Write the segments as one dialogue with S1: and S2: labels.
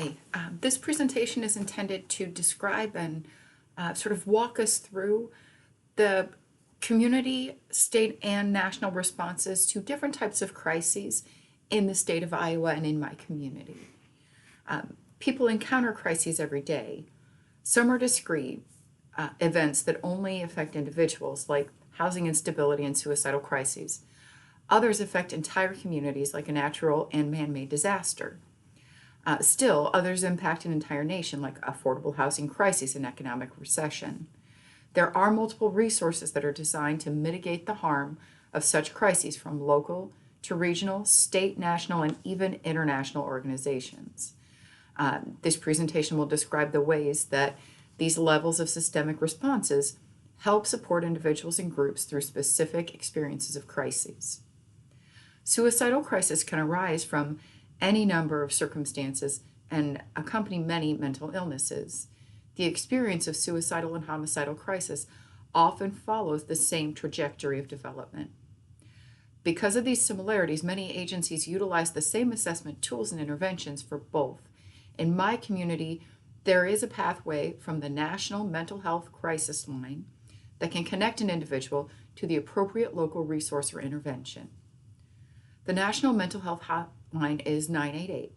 S1: Hi, this presentation is intended to describe and sort of walk us through the community, state, and national responses to different types of crises in the state of Iowa and in my community. People encounter crises every day. Some are discrete events that only affect individuals, like housing instability and suicidal crises. Others affect entire communities, like a natural and man-made disaster. Still, others impact an entire nation, like affordable housing crisis and economic recession. There are multiple resources that are designed to mitigate the harm of such crises, from local to regional, state, national, and even international organizations. This presentation will describe the ways that these levels of systemic responses help support individuals and groups through specific experiences of crises. Suicidal crisis can arise from any number of circumstances and accompany many mental illnesses. The experience of suicidal and homicidal crisis often follows the same trajectory of development. Because of these similarities, many agencies utilize the same assessment tools and interventions for both. In my community, there is a pathway from the National Mental Health Crisis Line that can connect an individual to the appropriate local resource or intervention. The National Mental Health Hotline is 988.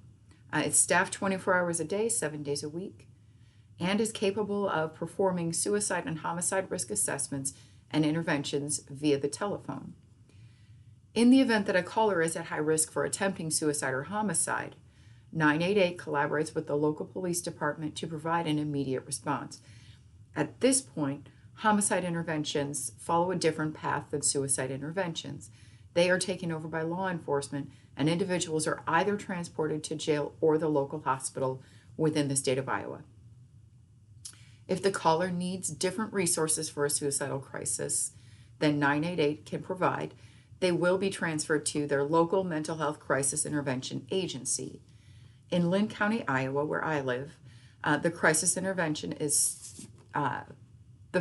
S1: It's staffed 24 hours a day, 7 days a week, and is capable of performing suicide and homicide risk assessments and interventions via the telephone. In the event that a caller is at high risk for attempting suicide or homicide, 988 collaborates with the local police department to provide an immediate response. At this point, homicide interventions follow a different path than suicide interventions. They are taken over by law enforcement, and individuals are either transported to jail or the local hospital within the state of Iowa. If the caller needs different resources for a suicidal crisis than 988 can provide, they will be transferred to their local mental health crisis intervention agency. In Lynn County, Iowa, where I live, the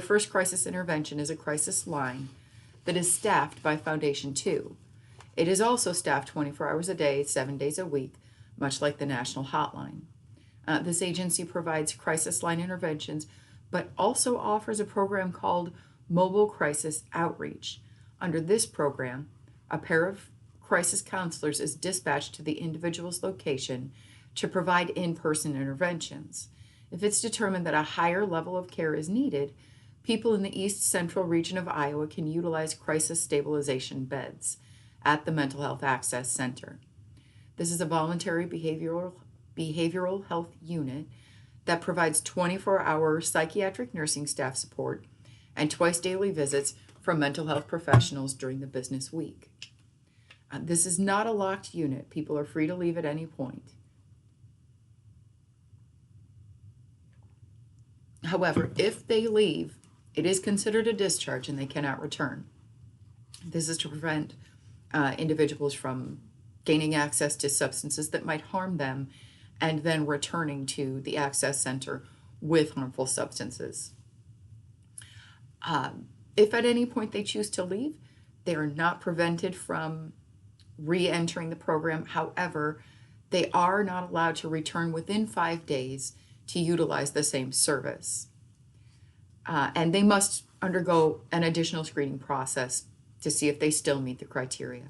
S1: first crisis intervention is a crisis line that is staffed by Foundation 2. It is also staffed 24 hours a day, 7 days a week, much like the national hotline. This agency provides crisis line interventions, but also offers a program called Mobile Crisis Outreach. Under this program, a pair of crisis counselors is dispatched to the individual's location to provide in-person interventions. If it's determined that a higher level of care is needed, people in the East Central region of Iowa can utilize crisis stabilization beds at the Mental Health Access Center. This is a voluntary behavioral health unit that provides 24-hour psychiatric nursing staff support and twice daily visits from mental health professionals during the business week. This is not a locked unit. People are free to leave at any point. However, if they leave, it is considered a discharge and they cannot return. This is to prevent individuals from gaining access to substances that might harm them and then returning to the access center with harmful substances. If at any point they choose to leave, they are not prevented from re-entering the program. However, they are not allowed to return within 5 days to utilize the same service. And they must undergo an additional screening process to see if they still meet the criteria.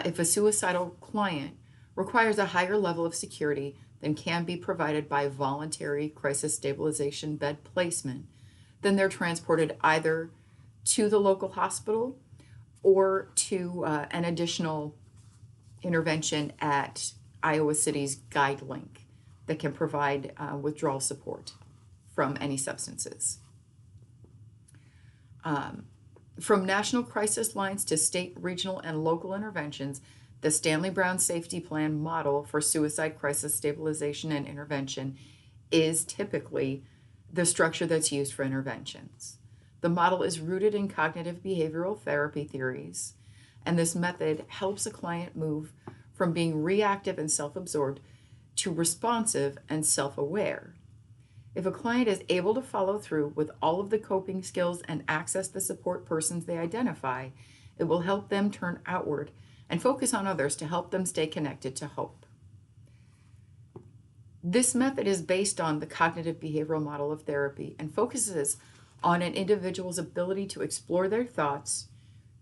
S1: If a suicidal client requires a higher level of security than can be provided by voluntary crisis stabilization bed placement, then they're transported either to the local hospital or to an additional intervention at Iowa City's GuideLink that can provide withdrawal support from any substances. From national crisis lines to state, regional, and local interventions, the Stanley Brown Safety Plan model for suicide crisis stabilization and intervention is typically the structure that's used for interventions. The model is rooted in cognitive behavioral therapy theories, and this method helps a client move from being reactive and self-absorbed to responsive and self-aware. If a client is able to follow through with all of the coping skills and access the support persons they identify, it will help them turn outward and focus on others to help them stay connected to hope. This method is based on the cognitive behavioral model of therapy and focuses on an individual's ability to explore their thoughts,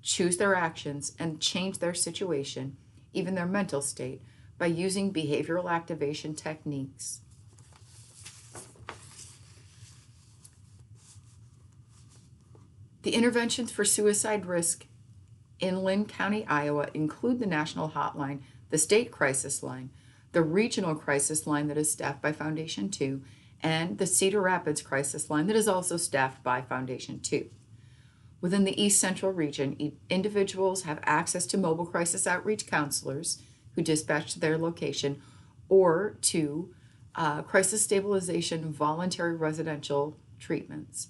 S1: choose their actions, and change their situation, even their mental state, by using behavioral activation techniques. The interventions for suicide risk in Lynn County, Iowa include the national hotline, the state crisis line, the regional crisis line that is staffed by Foundation 2, and the Cedar Rapids crisis line that is also staffed by Foundation 2. Within the East Central region, individuals have access to mobile crisis outreach counselors who dispatch to their location or to crisis stabilization voluntary residential treatments.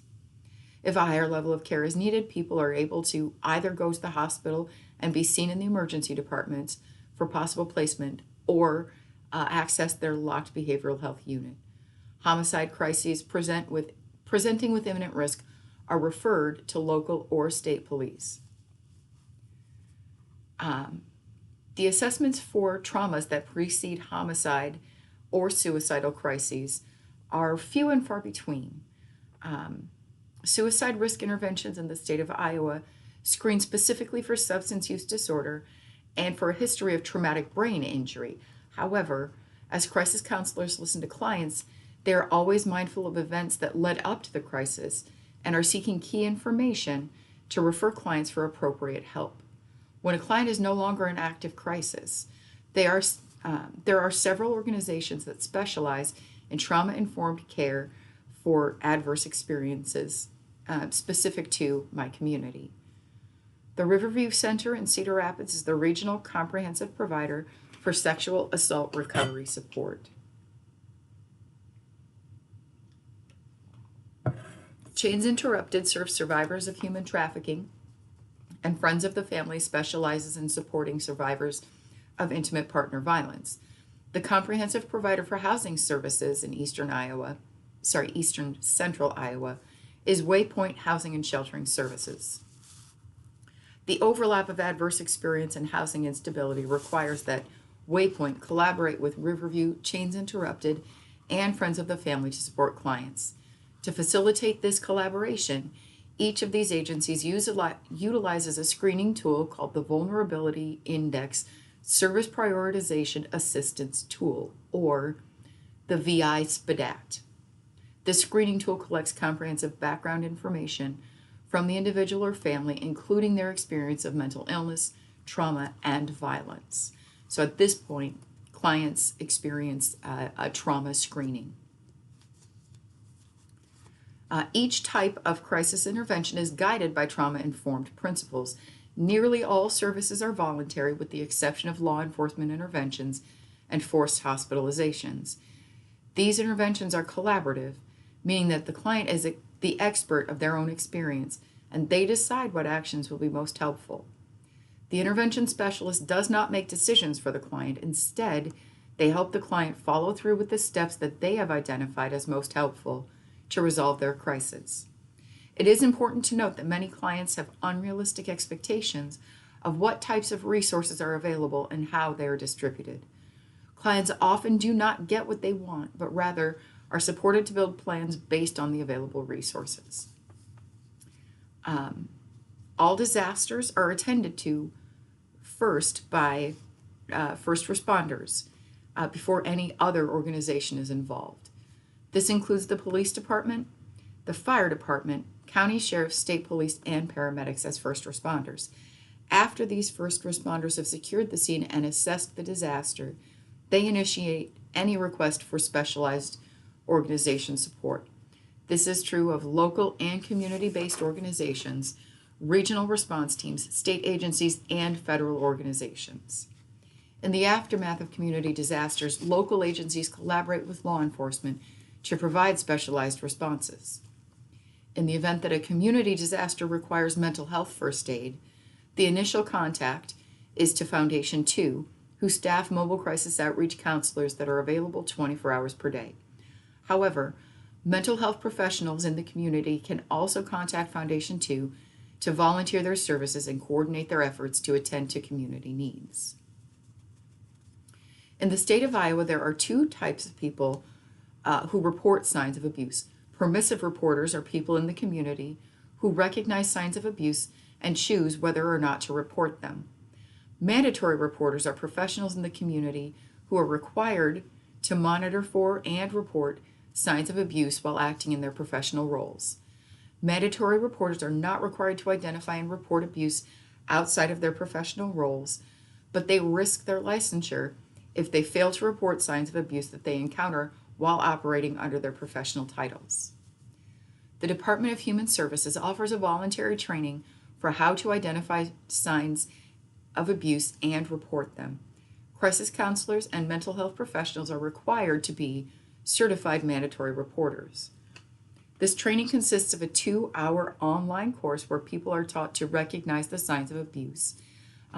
S1: If a higher level of care is needed, people are able to either go to the hospital and be seen in the emergency departments for possible placement or access their locked behavioral health unit. Homicide crises presenting with imminent risk are referred to local or state police. The assessments for traumas that precede homicide or suicidal crises are few and far between. Suicide risk interventions in the state of Iowa screen specifically for substance use disorder and for a history of traumatic brain injury. However, as crisis counselors listen to clients, they are always mindful of events that led up to the crisis and are seeking key information to refer clients for appropriate help. When a client is no longer in active crisis, there are several organizations that specialize in trauma-informed care for adverse experiences specific to my community. The Riverview Center in Cedar Rapids is the regional comprehensive provider for sexual assault recovery support. Chains Interrupted serves survivors of human trafficking, and Friends of the Family specializes in supporting survivors of intimate partner violence. The comprehensive provider for housing services in Eastern Central Iowa is Waypoint Housing and Sheltering Services. The overlap of adverse experience and housing instability requires that Waypoint collaborate with Riverview, Chains Interrupted, and Friends of the Family to support clients. To facilitate this collaboration, each of these agencies utilizes a screening tool called the Vulnerability Index Service Prioritization Assistance Tool, or the VI-SPDAT. This screening tool collects comprehensive background information from the individual or family, including their experience of mental illness, trauma, and violence. So at this point, clients experience a trauma screening. Each type of crisis intervention is guided by trauma-informed principles. Nearly all services are voluntary with the exception of law enforcement interventions and forced hospitalizations. These interventions are collaborative, meaning that the client is the expert of their own experience and they decide what actions will be most helpful. The intervention specialist does not make decisions for the client. Instead, they help the client follow through with the steps that they have identified as most helpful to resolve their crisis. It is important to note that many clients have unrealistic expectations of what types of resources are available and how they are distributed. Clients often do not get what they want, but rather are supported to build plans based on the available resources. All disasters are attended to first by first responders before any other organization is involved. This includes the police department, the fire department, county sheriffs, state police, and paramedics as first responders. After these first responders have secured the scene and assessed the disaster, they initiate any request for specialized organization support. This is true of local and community-based organizations, regional response teams, state agencies, and federal organizations. In the aftermath of community disasters, local agencies collaborate with law enforcement to provide specialized responses. In the event that a community disaster requires mental health first aid, the initial contact is to Foundation 2, who staff mobile crisis outreach counselors that are available 24 hours per day. However, mental health professionals in the community can also contact Foundation 2 to volunteer their services and coordinate their efforts to attend to community needs. In the state of Iowa, there are two types of people who report signs of abuse. Permissive reporters are people in the community who recognize signs of abuse and choose whether or not to report them. Mandatory reporters are professionals in the community who are required to monitor for and report signs of abuse while acting in their professional roles. Mandatory reporters are not required to identify and report abuse outside of their professional roles, but they risk their licensure if they fail to report signs of abuse that they encounter while operating under their professional titles. The Department of Human Services offers a voluntary training for how to identify signs of abuse and report them. Crisis counselors and mental health professionals are required to be certified mandatory reporters. This training consists of a 2-hour online course where people are taught to recognize the signs of abuse.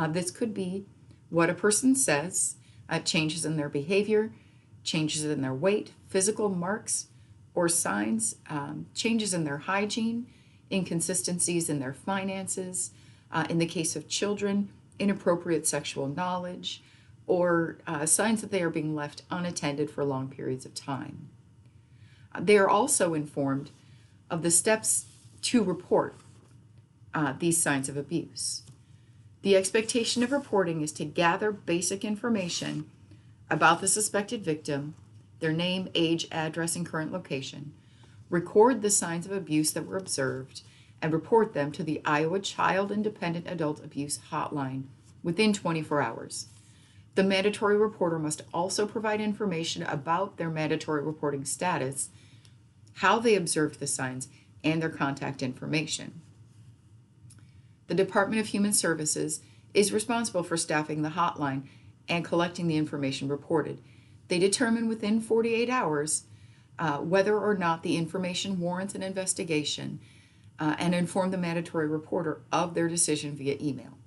S1: This could be what a person says, changes in their behavior, changes in their weight, physical marks or signs, changes in their hygiene, inconsistencies in their finances, in the case of children, inappropriate sexual knowledge, or signs that they are being left unattended for long periods of time. They are also informed of the steps to report these signs of abuse. The expectation of reporting is to gather basic information about the suspected victim, their name, age, address, and current location, record the signs of abuse that were observed, and report them to the Iowa Child Independent Adult Abuse Hotline within 24 hours. The mandatory reporter must also provide information about their mandatory reporting status, how they observed the signs, and their contact information. The Department of Human Services is responsible for staffing the hotline and collecting the information reported. They determine within 48 hours whether or not the information warrants an investigation and inform the mandatory reporter of their decision via email.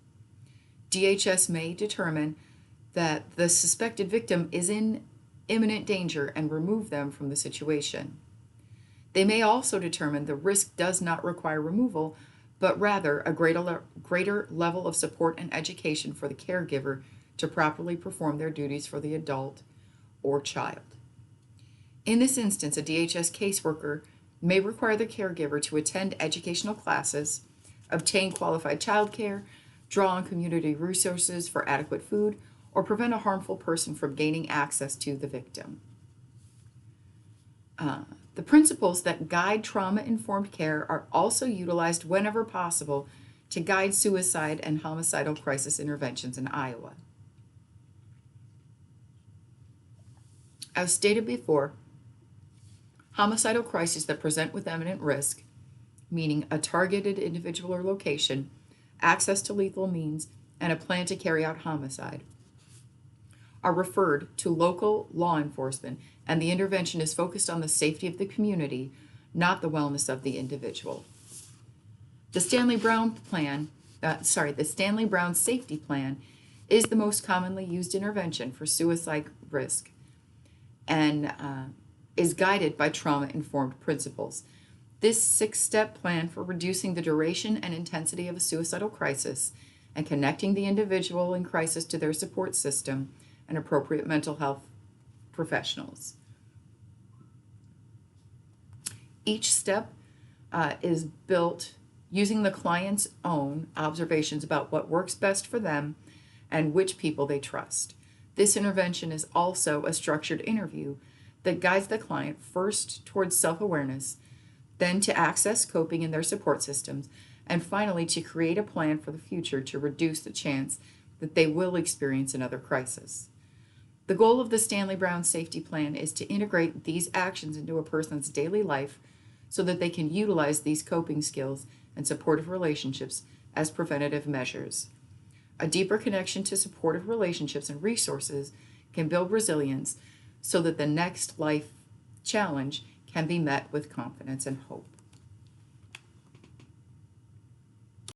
S1: DHS may determine that the suspected victim is in imminent danger and remove them from the situation. They may also determine the risk does not require removal, but rather a greater level of support and education for the caregiver to properly perform their duties for the adult or child. In this instance, a DHS caseworker may require the caregiver to attend educational classes, obtain qualified child care, draw on community resources for adequate food, or prevent a harmful person from gaining access to the victim. The principles that guide trauma-informed care are also utilized whenever possible to guide suicide and homicidal crisis interventions in Iowa. As stated before, homicidal crises that present with imminent risk, meaning a targeted individual or location, access to lethal means, and a plan to carry out homicide, are referred to local law enforcement, and the intervention is focused on the safety of the community, not the wellness of the individual. The Stanley Brown Safety Plan is the most commonly used intervention for suicide risk and is guided by trauma-informed principles. This 6-step plan for reducing the duration and intensity of a suicidal crisis and connecting the individual in crisis to their support system and appropriate mental health professionals. Each step is built using the client's own observations about what works best for them and which people they trust. This intervention is also a structured interview that guides the client first towards self-awareness, then to access coping in their support systems, and finally to create a plan for the future to reduce the chance that they will experience another crisis. The goal of the Stanley Brown Safety Plan is to integrate these actions into a person's daily life so that they can utilize these coping skills and supportive relationships as preventative measures. A deeper connection to supportive relationships and resources can build resilience so that the next life challenge can be met with confidence and hope.